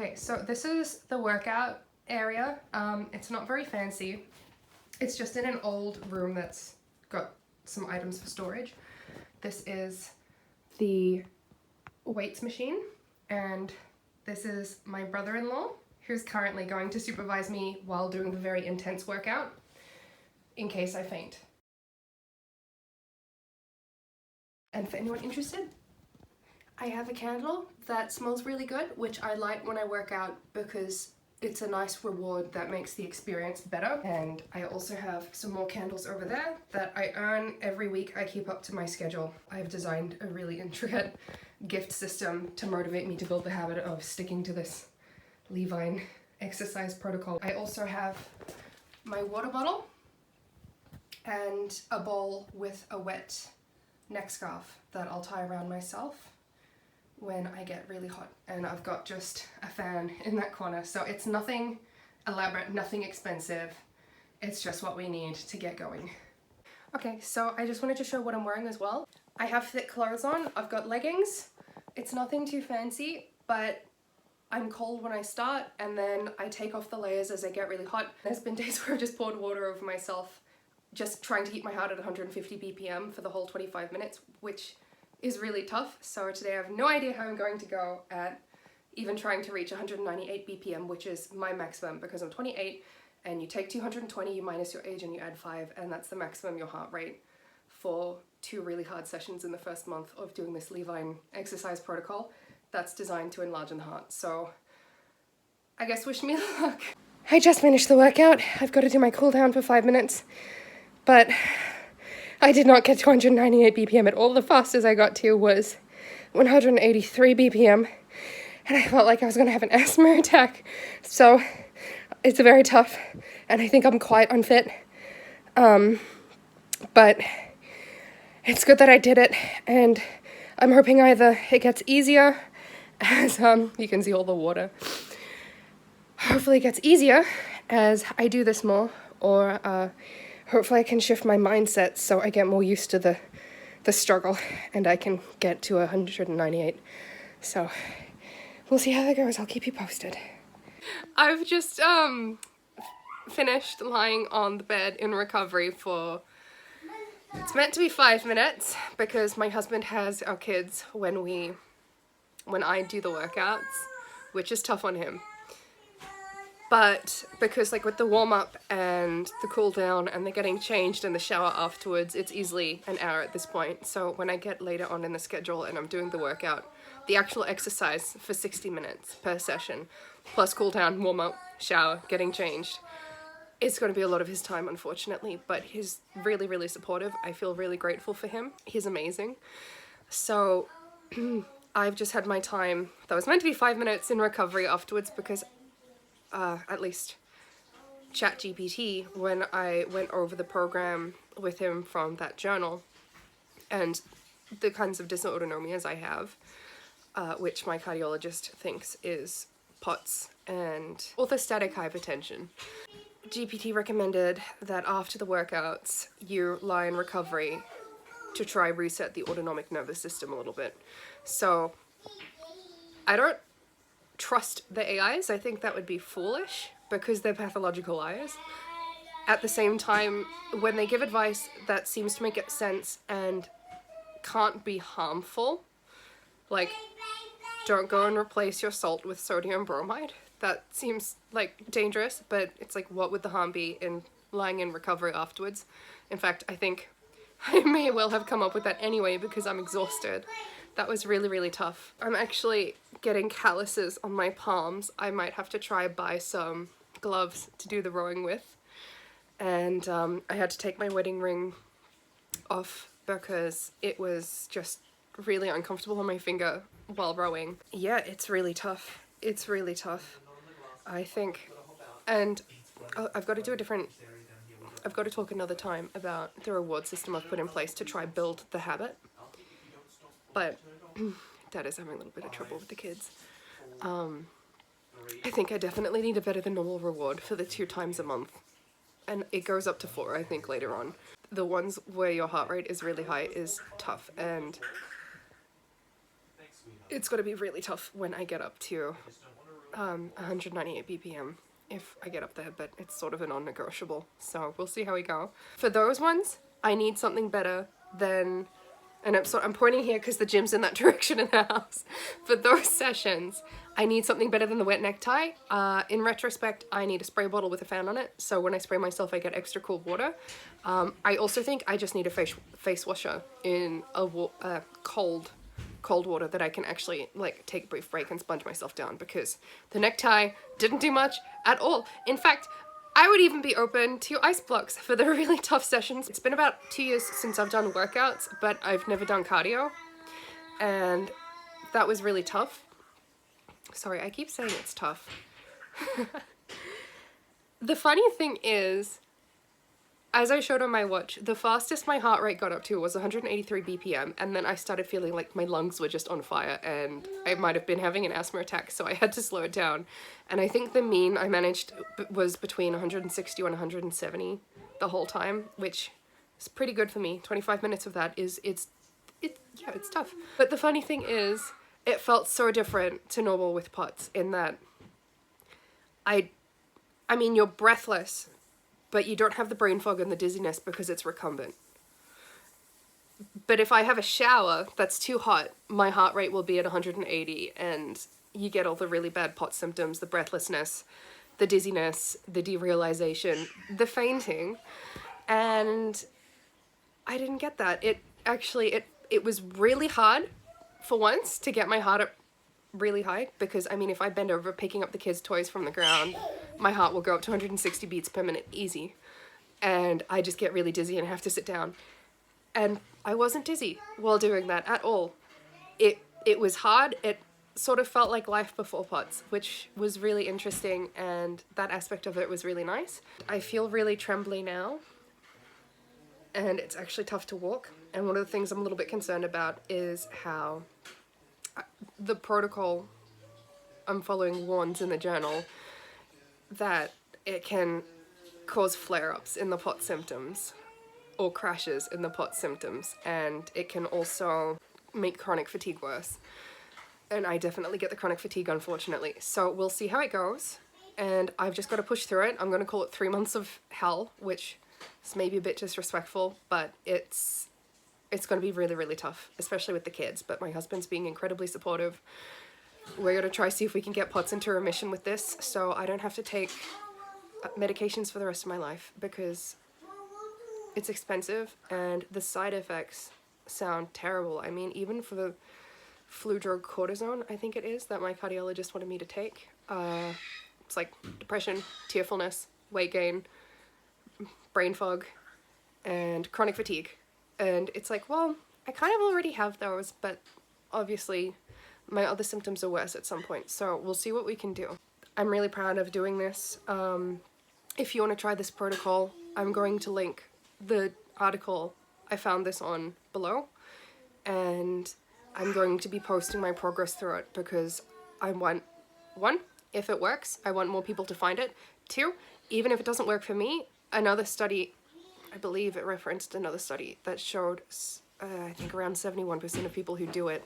Okay, so this is the workout area. It's not very fancy. It's just in an old room that's got some items for storage. This is the weights machine, and this is my brother-in-law, who's currently going to supervise me while doing the very intense workout, in case I faint. And for anyone interested, I have a candle that smells really good, which I light when I work out because it's a nice reward that makes the experience better. And I also have some more candles over there that I earn every week. I keep up to my schedule. I've designed a really intricate gift system to motivate me to build the habit of sticking to this Levine exercise protocol. I also have my water bottle and a bowl with a wet neck scarf that I'll tie around myself when I get really hot, and I've got just a fan in that corner. So it's nothing elaborate, nothing expensive. It's just what we need to get going. Okay, so I just wanted to show what I'm wearing as well. I have thick clothes on. I've got leggings. It's nothing too fancy, but I'm cold when I start, and then I take off the layers as I get really hot. There's been days where I've just poured water over myself, just trying to keep my heart at 150 BPM for the whole 25 minutes, which is really tough. So today I have no idea how I'm going to go at even trying to reach 198 BPM, which is my maximum because I'm 28, and you take 220, you minus your age and you add 5, and that's the maximum your heart rate for 2 really hard sessions in the first month of doing this Levine exercise protocol that's designed to enlarge the heart. So I guess wish me luck. I just finished the workout. I've got to do my cool down for 5 minutes, but I did not get to 198 BPM at all. The fastest I got to was 183 BPM, and I felt like I was going to have an asthma attack. So it's very tough, and I think I'm quite unfit. But it's good that I did it, and I'm hoping either it gets easier, as you can see all the water. Hopefully it gets easier as I do this more, or hopefully I can shift my mindset so I get more used to the struggle and I can get to 198. So we'll see how that goes. I'll keep you posted. I've just finished lying on the bed in recovery for, it's meant to be 5 minutes because my husband has our kids when I do the workouts, which is tough on him. But because like with the warm-up and the cool down and the getting changed and the shower afterwards, it's easily an hour at this point. So when I get later on in the schedule and I'm doing the workout, the actual exercise for 60 minutes per session, plus cool down, warm-up, shower, getting changed, it's going to be a lot of his time, unfortunately, but he's really, really supportive. I feel really grateful for him. He's amazing. So I've just had my time that was meant to be 5 minutes in recovery afterwards because at least ChatGPT, when I went over the program with him from that journal and the kinds of dysautonomias I have, which my cardiologist thinks is POTS and orthostatic hypertension. GPT recommended that after the workouts you lie in recovery to try reset the autonomic nervous system a little bit. So I don't trust the AIs. I think that would be foolish because they're pathological liars. At the same time, when they give advice that seems to make sense and can't be harmful, like don't go and replace your salt with sodium bromide, that seems like dangerous, but it's like what would the harm be in lying in recovery afterwards? In fact, I think I may well have come up with that anyway because I'm exhausted. That was really, really tough. I'm actually getting calluses on my palms. I might have to try buy some gloves to do the rowing with. And I had to take my wedding ring off because it was just really uncomfortable on my finger while rowing. Yeah, it's really tough. It's really tough, I think. And I've got to talk another time about the reward system I've put in place to try build the habit. But Dad is having a little bit of trouble with the kids. I think I definitely need a better than normal reward for the 2 times a month. And it goes up to 4, I think, later on. The ones where your heart rate is really high is tough, and it's going to be really tough when I get up to 198 BPM if I get up there, but it's sort of a non-negotiable, so we'll see how we go. For those ones, I need something better than, and I'm pointing here because the gym's in that direction in the house. For those sessions, I need something better than the wet necktie. In retrospect, I need a spray bottle with a fan on it, so when I spray myself, I get extra cool water. I also think I just need a face washer in a cold water that I can actually like take a brief break and sponge myself down, because the necktie didn't do much at all. In fact, I would even be open to ice blocks for the really tough sessions. It's been about 2 years since I've done workouts, but I've never done cardio, and that was really tough. Sorry, I keep saying it's tough. The funny thing is, as I showed on my watch, the fastest my heart rate got up to was 183 BPM, and then I started feeling like my lungs were just on fire and I might have been having an asthma attack, so I had to slow it down. And I think the mean I managed was between 160 and 170 the whole time, which is pretty good for me. 25 minutes of that it's tough. But the funny thing is, it felt so different to normal with POTS in that I mean, you're breathless, but you don't have the brain fog and the dizziness because it's recumbent. But if I have a shower that's too hot, my heart rate will be at 180, and you get all the really bad POTS symptoms, the breathlessness, the dizziness, the derealization, the fainting, and I didn't get that. It was really hard for once to get my heart up really high, because I mean, if I bend over picking up the kids' toys from the ground, my heart will go up to 160 beats per minute easy, and I just get really dizzy and have to sit down. And I wasn't dizzy while doing that at all. It was hard. It sort of felt like life before POTS, which was really interesting, and that aspect of it was really nice. I feel really trembly now, and it's actually tough to walk. And one of the things I'm a little bit concerned about is how the protocol I'm following warns in the journal that it can cause flare-ups in the POTS symptoms or crashes in the POTS symptoms, and it can also make chronic fatigue worse. And I definitely get the chronic fatigue, unfortunately. So we'll see how it goes, and I've just got to push through it. I'm going to call it 3 months of hell, which is maybe a bit disrespectful, but it's going to be really, really tough, especially with the kids. But my husband's being incredibly supportive. We're going to try see if we can get POTS into remission with this, so I don't have to take medications for the rest of my life, because it's expensive and the side effects sound terrible. I mean, even for the flu drug cortisone, I think it is, that my cardiologist wanted me to take, it's like depression, tearfulness, weight gain, brain fog, and chronic fatigue. And it's like, well, I kind of already have those, but obviously my other symptoms are worse at some point, so we'll see what we can do. I'm really proud of doing this. If you want to try this protocol, I'm going to link the article I found this on below, and I'm going to be posting my progress through it, because I want, 1, if it works, I want more people to find it. 2, even if it doesn't work for me, another study, I believe it referenced another study that showed, I think around 71% of people who do it,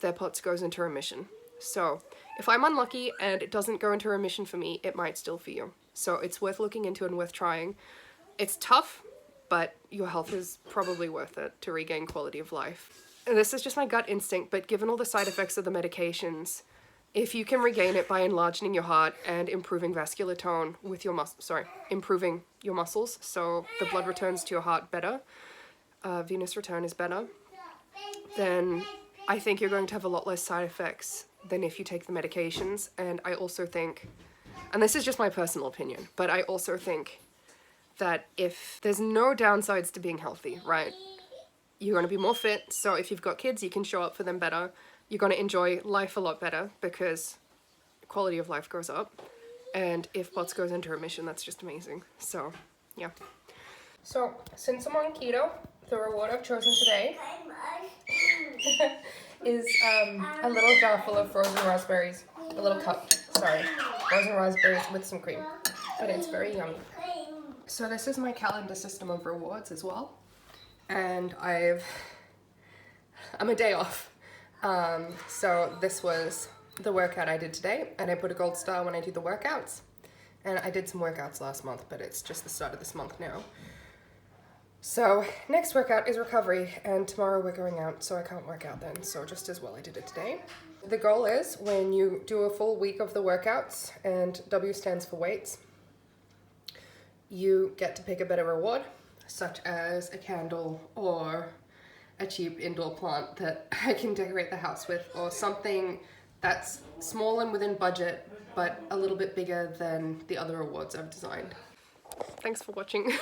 their POTS goes into remission. So if I'm unlucky and it doesn't go into remission for me, it might still for you. So it's worth looking into and worth trying. It's tough, but your health is probably worth it to regain quality of life. And this is just my gut instinct, but given all the side effects of the medications, if you can regain it by enlarging your heart and improving vascular tone with your improving your muscles, so the blood returns to your heart better, venous return is better, then I think you're going to have a lot less side effects than if you take the medications. And I also think, and this is just my personal opinion, but I also think that if there's no downsides to being healthy, right? You're going to be more fit, so if you've got kids, you can show up for them better. You're going to enjoy life a lot better because quality of life goes up. And if POTS goes into remission, that's just amazing. So, yeah. So, since I'm on keto, the reward I've chosen today is a little jar full of frozen raspberries. A little cup, frozen raspberries with some cream. But it's very yummy. So this is my calendar system of rewards as well. And I'm a day off. So this was the workout I did today, and I put a gold star when I do the workouts. And I did some workouts last month, but it's just the start of this month now. So next workout is recovery, and tomorrow we're going out, so I can't work out then, so just as well I did it today. The goal is when you do a full week of the workouts, and W stands for weights, you get to pick a better reward, such as a candle or a cheap indoor plant that I can decorate the house with, or something that's small and within budget, but a little bit bigger than the other rewards I've designed. Thanks for watching.